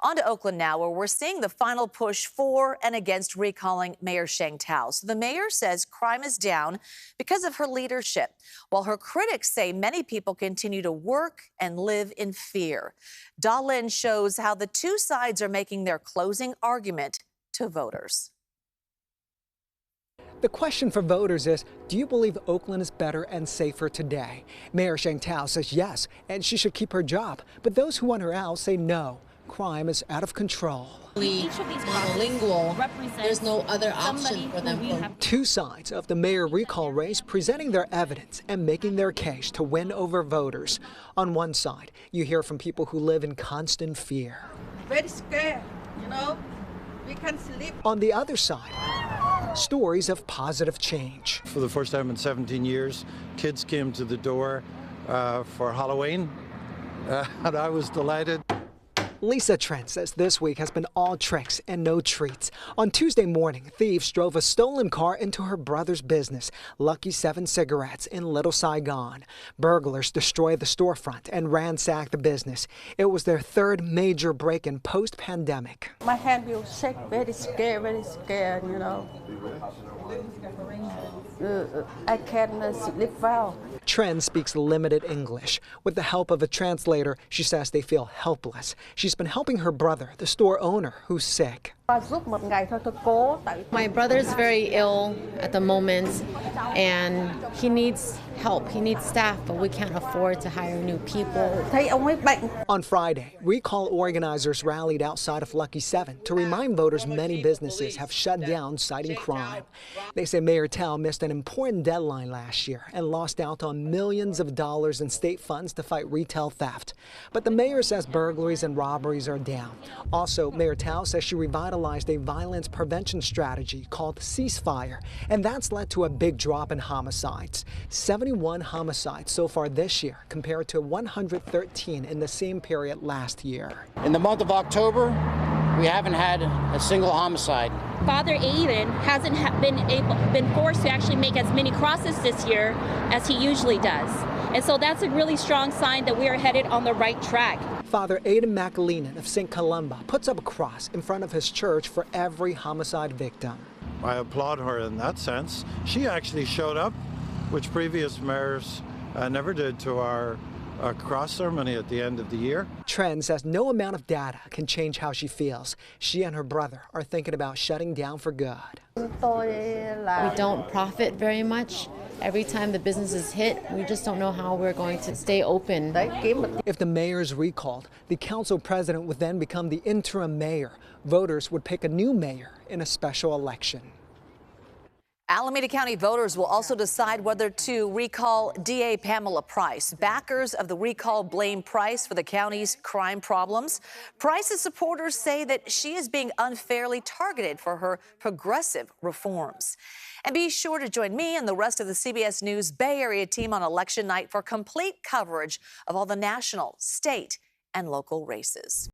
On to Oakland now, where we're seeing the final push for and against recalling Mayor Sheng Thao. So the mayor says crime is down because of her leadership, while her critics say many people continue to work and live in fear. Dahlin shows how the two sides are making their closing argument to voters. The question for voters is, do you believe Oakland is better and safer today? Mayor Sheng Thao says yes, and she should keep her job. But those who want her out say no. Crime is out of control. Monolingual. There's no other option for them. Two sides of the mayor recall race presenting their evidence and making their case to win over voters. On one side, you hear from people who live in constant fear. Very scared, we can't sleep. On the other side, stories of positive change. For the first time in 17 years, kids came to the door for Halloween, and I was delighted. Lisa Trent says this week has been all tricks and no treats. On Tuesday morning, thieves drove a stolen car into her brother's business, Lucky 7 Cigarettes in Little Saigon. Burglars destroyed the storefront and ransacked the business. It was their third major break-in post-pandemic. My hand will shake, very scared, I can't sleep well. Trent speaks limited English. With the help of a translator, she says they feel helpless. She's been helping her brother, the store owner, who's sick. My brother's very ill at the moment, and he needs help. He needs staff, but we can't afford to hire new people. On Friday, recall organizers rallied outside of Lucky 7 to remind voters many businesses have shut down citing crime. They say Mayor Thao missed an important deadline last year and lost out on millions of dollars in state funds to fight retail theft. But the mayor says burglaries and robberies are down. Also, Mayor Thao says she revitalized a violence prevention strategy called Ceasefire, and that's led to a big drop in homicides. 71 homicides so far this year compared to 113 in the same period last year. In the month of October, we haven't had a single homicide. Father Aiden hasn't been forced to actually make as many crosses this year as he usually does. And so that's a really strong sign that we are headed on the right track. Father Aiden McAleenan of St. Columba puts up a cross in front of his church for every homicide victim. I applaud her in that sense. She actually showed up, which previous mayors never did, to our cross ceremony at the end of the year. Trent says no amount of data can change how she feels. She and her brother are thinking about shutting down for good. We don't profit very much. Every time the business is hit, we just don't know how we're going to stay open. If the mayor is recalled, the council president would then become the interim mayor. Voters would pick a new mayor in a special election. Alameda County voters will also decide whether to recall DA Pamela Price. Backers of the recall blame Price for the county's crime problems. Price's supporters say that she is being unfairly targeted for her progressive reforms. And be sure to join me and the rest of the CBS News Bay Area team on election night for complete coverage of all the national, state, and local races.